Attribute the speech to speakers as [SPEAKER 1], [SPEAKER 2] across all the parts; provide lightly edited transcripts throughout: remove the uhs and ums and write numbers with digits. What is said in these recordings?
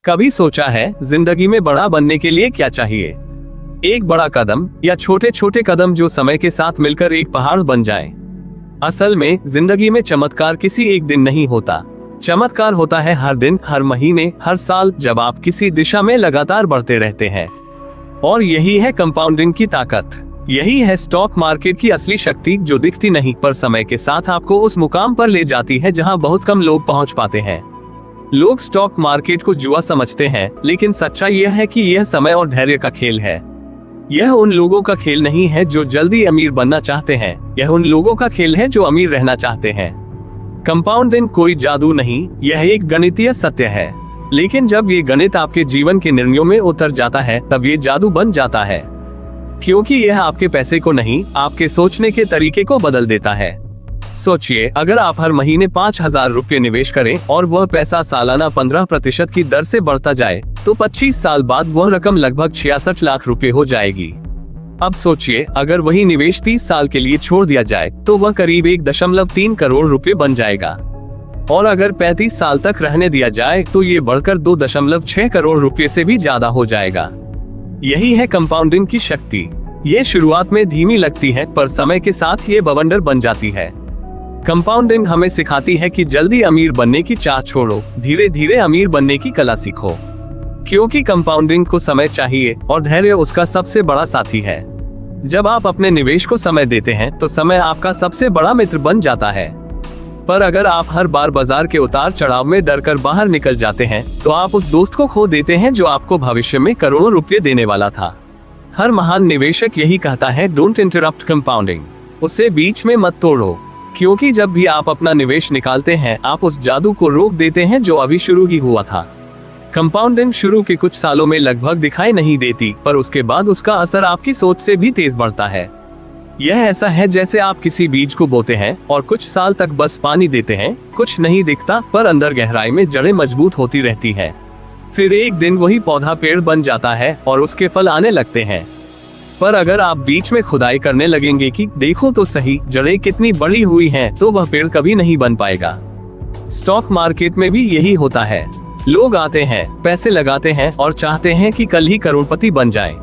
[SPEAKER 1] कभी सोचा है जिंदगी में बड़ा बनने के लिए क्या चाहिए? एक बड़ा कदम या छोटे छोटे कदम जो समय के साथ मिलकर एक पहाड़ बन जाए। असल में जिंदगी में चमत्कार किसी एक दिन नहीं होता। चमत्कार होता है हर दिन, हर महीने, हर साल, जब आप किसी दिशा में लगातार बढ़ते रहते हैं। और यही है कंपाउंडिंग की ताकत। यही है स्टॉक मार्केट की असली शक्ति, जो दिखती नहीं पर समय के साथ आपको उस मुकाम पर ले जाती है जहां बहुत कम लोग पहुंच पाते हैं। लोग स्टॉक मार्केट को जुआ समझते हैं, लेकिन सच्चाई यह है कि यह समय और धैर्य का खेल है। यह उन लोगों का खेल नहीं है जो जल्दी अमीर बनना चाहते हैं, यह उन लोगों का खेल है जो अमीर रहना चाहते हैं। कंपाउंडिंग कोई जादू नहीं, यह एक गणितीय सत्य है। लेकिन जब ये गणित आपके जीवन के निर्णयों में उतर जाता है, तब ये जादू बन जाता है, क्योंकि यह आपके पैसे को नहीं, आपके सोचने के तरीके को बदल देता है। सोचिए, अगर आप हर महीने 5,000 रुपये निवेश करें और वह पैसा सालाना 15% की दर से बढ़ता जाए, तो 25 साल बाद वह रकम लगभग 66 लाख रुपए हो जाएगी। अब सोचिए, अगर वही निवेश 30 साल के लिए छोड़ दिया जाए, तो वह करीब 1.3 करोड़ रुपए बन जाएगा। और अगर 35 साल तक रहने दिया जाए, तो ये बढ़कर 2.6 करोड़ रुपए से भी ज्यादा हो जाएगा। यही है कंपाउंडिंग की शक्ति। ये शुरुआत में धीमी लगती है, पर समय के साथ ये बवंडर बन जाती है। कंपाउंडिंग हमें सिखाती है कि जल्दी अमीर बनने की चाह छोड़ो, धीरे धीरे अमीर बनने की कला सीखो। क्योंकि कंपाउंडिंग को समय चाहिए और धैर्य उसका सबसे बड़ा साथी है। जब आप अपने निवेश को समय देते हैं, तो समय आपका सबसे बड़ा मित्र बन जाता है। पर अगर आप हर बार बाजार के उतार चढ़ाव में डरकर बाहर निकल जाते हैं, तो आप उस दोस्त को खो देते हैं जो आपको भविष्य में करोड़ों रुपये देने वाला था। हर महान निवेशक यही कहता है, डोंट इंटरप्ट कंपाउंडिंग, उसे बीच में मत तोड़ो। क्योंकि जब भी आप अपना निवेश निकालते हैं, आप उस जादू को रोक देते हैं जो अभी शुरू ही हुआ था। कंपाउंडिंग शुरू के कुछ सालों में लगभग दिखाई नहीं देती, पर उसके बाद उसका असर आपकी सोच से भी तेज बढ़ता है। यह ऐसा है जैसे आप किसी बीज को बोते हैं और कुछ साल तक बस पानी देते हैं, कुछ नहीं दिखता, पर अंदर गहराई में जड़ें मजबूत होती रहती है। फिर एक दिन वही पौधा पेड़ बन जाता है और उसके फल आने लगते हैं। पर अगर आप बीच में खुदाई करने लगेंगे कि देखो तो सही जड़ें कितनी बड़ी हुई हैं, तो वह पेड़ कभी नहीं बन पाएगा। स्टॉक मार्केट में भी यही होता है। लोग आते हैं, पैसे लगाते हैं और चाहते हैं कि कल ही करोड़पति बन जाएं।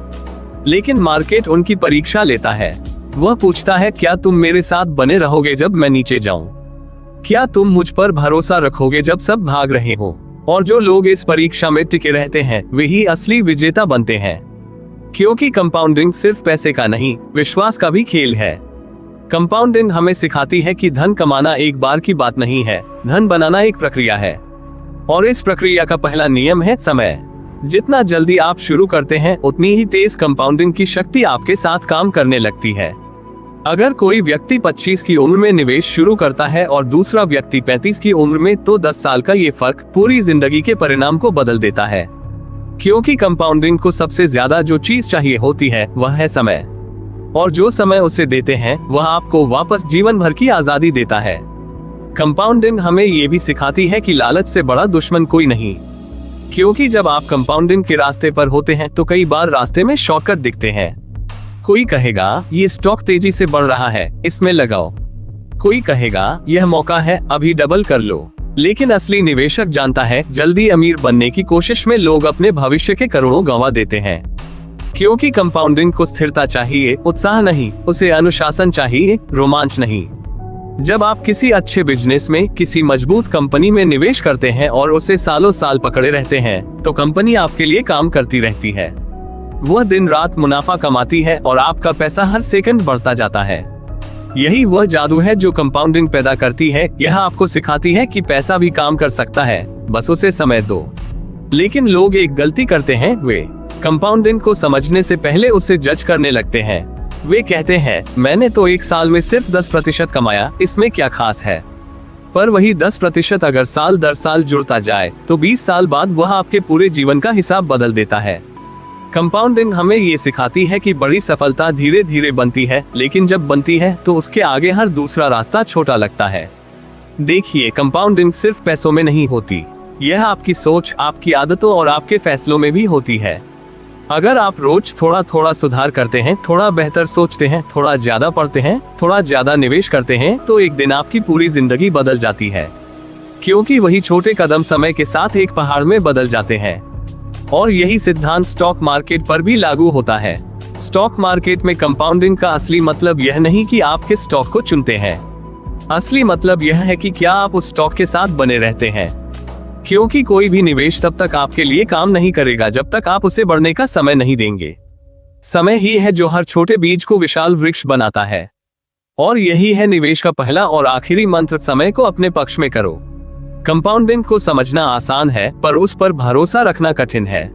[SPEAKER 1] लेकिन मार्केट उनकी परीक्षा लेता है। वह पूछता है, क्या तुम मेरे साथ बने रहोगे जब मैं नीचे जाऊं? क्या तुम मुझ पर भरोसा रखोगे जब सब भाग रहे हो? और जो लोग इस परीक्षा में टिके रहते हैं, वे ही असली विजेता बनते हैं। क्योंकि कंपाउंडिंग सिर्फ पैसे का नहीं, विश्वास का भी खेल है। कंपाउंडिंग हमें सिखाती है कि धन कमाना एक बार की बात नहीं है, धन बनाना एक प्रक्रिया है। और इस प्रक्रिया का पहला नियम है समय। जितना जल्दी आप शुरू करते हैं, उतनी ही तेज कंपाउंडिंग की शक्ति आपके साथ काम करने लगती है। अगर कोई व्यक्ति 25 की उम्र में निवेश शुरू करता है और दूसरा व्यक्ति 35 की उम्र में, तो 10 साल का ये फर्क पूरी जिंदगी के परिणाम को बदल देता है। क्योंकि कंपाउंडिंग को सबसे ज्यादा जो चीज चाहिए होती है, वह है समय। और जो समय उसे देते हैं, वह आपको वापस जीवन भर की आजादी देता है। कंपाउंडिंग हमें ये भी सिखाती है कि लालच से बड़ा दुश्मन कोई नहीं। क्योंकि जब आप कंपाउंडिंग के रास्ते पर होते हैं, तो कई बार रास्ते में शॉर्टकट दिखते हैं। कोई कहेगा, ये स्टॉक तेजी से बढ़ रहा है, इसमें लगाओ। कोई कहेगा, यह मौका है, अभी डबल कर लो। लेकिन असली निवेशक जानता है, जल्दी अमीर बनने की कोशिश में लोग अपने भविष्य के करोड़ों गंवा देते हैं। क्योंकि कंपाउंडिंग को स्थिरता चाहिए, उत्साह नहीं, उसे अनुशासन चाहिए, रोमांच नहीं। जब आप किसी अच्छे बिजनेस में, किसी मजबूत कंपनी में निवेश करते हैं और उसे सालों साल पकड़े रहते हैं, तो कंपनी आपके लिए काम करती रहती है। वह दिन रात मुनाफा कमाती है और आपका पैसा हर सेकंड बढ़ता जाता है। यही वह जादू है जो कंपाउंडिंग पैदा करती है। यह आपको सिखाती है कि पैसा भी काम कर सकता है, बस उसे समय दो। लेकिन लोग एक गलती करते हैं, वे कंपाउंडिंग को समझने से पहले उसे जज करने लगते हैं। वे कहते हैं, मैंने तो एक साल में सिर्फ 10% कमाया, इसमें क्या खास है? पर वही 10% अगर साल दर साल जुड़ता जाए, तो 20 साल बाद वह आपके पूरे जीवन का हिसाब बदल देता है। कंपाउंडिंग हमें ये सिखाती है कि बड़ी सफलता धीरे धीरे बनती है, लेकिन जब बनती है, तो उसके आगे हर दूसरा रास्ता छोटा लगता है। देखिए, कंपाउंडिंग सिर्फ पैसों में नहीं होती, यह आपकी सोच, आपकी आदतों और आपके फैसलों में भी होती है। अगर आप रोज थोड़ा थोड़ा सुधार करते हैं, थोड़ा बेहतर सोचते हैं, थोड़ा ज्यादा पढ़ते हैं, थोड़ा ज्यादा निवेश करते हैं, तो एक दिन आपकी पूरी जिंदगी बदल जाती है। क्योंकि वही छोटे कदम समय के साथ एक पहाड़ में बदल जाते हैं। और यही सिद्धांत स्टॉक मार्केट पर भी लागू होता है। स्टॉक मार्केट में कंपाउंडिंग का असली मतलब यह नहीं कि आप किस स्टॉक को चुनते हैं, असली मतलब यह है कि क्या आप उस स्टॉक के साथ बने रहते हैं। क्योंकि कोई भी निवेश तब तक आपके लिए काम नहीं करेगा जब तक आप उसे बढ़ने का समय नहीं देंगे। समय ही है जो हर छोटे बीज को विशाल वृक्ष बनाता है, और यही है निवेश का पहला और आखिरी मंत्र, समय को अपने पक्ष में करो। कंपाउंडिंग को समझना आसान है, पर उस पर भरोसा रखना कठिन है,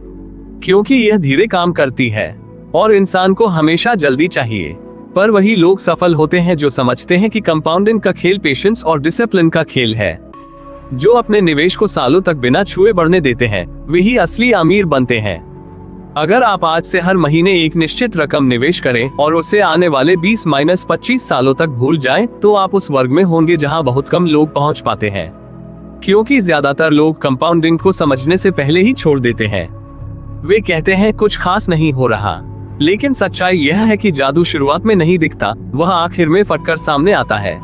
[SPEAKER 1] क्योंकि यह धीरे काम करती है और इंसान को हमेशा जल्दी चाहिए। पर वही लोग सफल होते हैं जो समझते हैं कि कंपाउंडिंग का खेल पेशेंस और डिसिप्लिन का खेल है। जो अपने निवेश को सालों तक बिना छुए बढ़ने देते हैं, वही असली अमीर बनते हैं। अगर आप आज से हर महीने एक निश्चित रकम निवेश करें और उसे आने वाले 20-25 सालों तक भूल जाएं, तो आप उस वर्ग में होंगे जहां बहुत कम लोग पहुंच पाते हैं, क्योंकि ज्यादातर लोग कंपाउंडिंग को समझने से पहले ही छोड़ देते हैं। वे कहते हैं कुछ खास नहीं हो रहा, लेकिन सच्चाई यह है कि जादू शुरुआत में नहीं दिखता, वह आखिर में फटकर सामने आता है।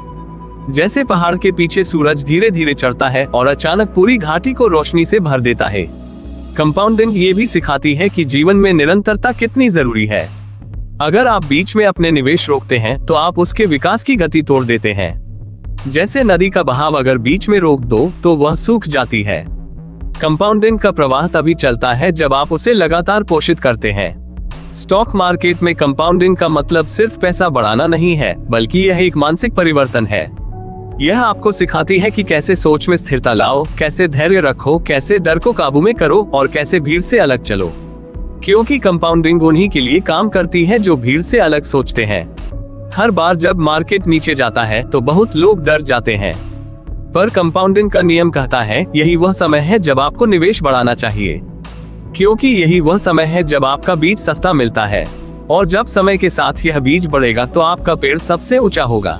[SPEAKER 1] जैसे पहाड़ के पीछे सूरज धीरे धीरे चढ़ता है और अचानक पूरी घाटी को रोशनी से भर देता है। कंपाउंडिंग ये भी सिखाती है कि जीवन में निरंतरता कितनी जरूरी है। अगर आप बीच में अपने निवेश रोकते हैं तो आप उसके विकास की गति तोड़ देते हैं। जैसे नदी का बहाव अगर बीच में रोक दो तो वह सूख जाती है। कंपाउंडिंग का प्रवाह तभी चलता है जब आप उसे लगातार पोषित करते हैं। स्टॉक मार्केट में कंपाउंडिंग का मतलब सिर्फ पैसा बढ़ाना नहीं है, बल्कि यह एक मानसिक परिवर्तन है। यह आपको सिखाती है कि कैसे सोच में स्थिरता लाओ, कैसे धैर्य रखो, कैसे डर को काबू में करो और कैसे भीड़ से अलग चलो। क्योंकि कंपाउंडिंग उन्हीं के लिए काम करती है जो भीड़ से अलग सोचते हैं। हर बार जब मार्केट नीचे जाता है तो बहुत लोग डर जाते हैं, पर कंपाउंडिंग का नियम कहता है यही वह समय है जब आपको निवेश बढ़ाना चाहिए, क्योंकि यही वह समय है जब आपका बीज सस्ता मिलता है, और जब समय के साथ यह बीज बढ़ेगा तो आपका पेड़ सबसे ऊंचा होगा।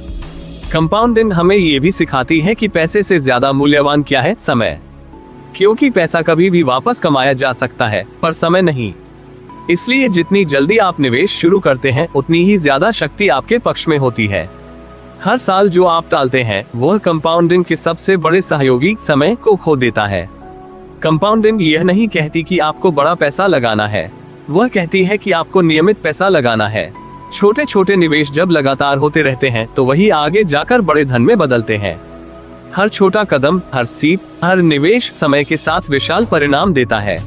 [SPEAKER 1] कंपाउंडिंग हमें ये भी सिखाती है कि पैसे से ज्यादा मूल्यवान क्या है, समय। क्योंकि पैसा कभी भी वापस कमाया जा सकता है, पर समय नहीं। इसलिए जितनी जल्दी आप निवेश शुरू करते हैं उतनी ही ज्यादा शक्ति आपके पक्ष में होती है। हर साल जो आप टालते हैं वह कंपाउंडिंग के सबसे बड़े सहयोगी समय को खो देता है। कंपाउंडिंग यह नहीं कहती कि आपको बड़ा पैसा लगाना है, वह कहती है कि आपको नियमित पैसा लगाना है। छोटे छोटे निवेश जब लगातार होते रहते हैं तो वही आगे जाकर बड़े धन में बदलते हैं। हर छोटा कदम, हर सीप, हर निवेश समय के साथ विशाल परिणाम देता है।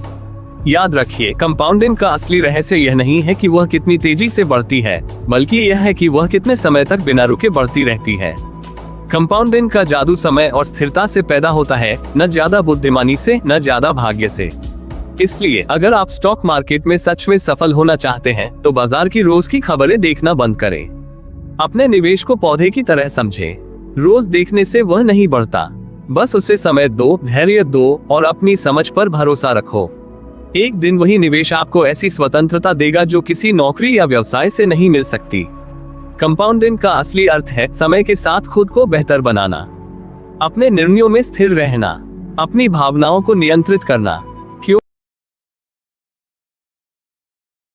[SPEAKER 1] याद रखिए, कंपाउंडिंग का असली रहस्य यह नहीं है कि वह कितनी तेजी से बढ़ती है, बल्कि यह है कि वह कितने समय तक बिना रुके बढ़ती रहती है। कंपाउंडिंग का जादू समय और स्थिरता से पैदा होता है, न ज्यादा बुद्धिमानी से, न ज्यादा भाग्य से। इसलिए अगर आप स्टॉक मार्केट में सच में सफल होना चाहते हैं तो बाजार की रोज की खबरें देखना बंद करें। अपने निवेश को पौधे की तरह समझें। रोज देखने से वह नहीं बढ़ता, बस उसे समय दो, धैर्य दो और अपनी समझ पर भरोसा रखो। एक दिन वही निवेश आपको ऐसी स्वतंत्रता देगा जो किसी नौकरी या व्यवसाय से नहीं मिल सकती। कंपाउंडिंग का असली अर्थ है समय के साथ खुद को बेहतर बनाना, अपने निर्णयों में स्थिर रहना, अपनी भावनाओं को नियंत्रित करना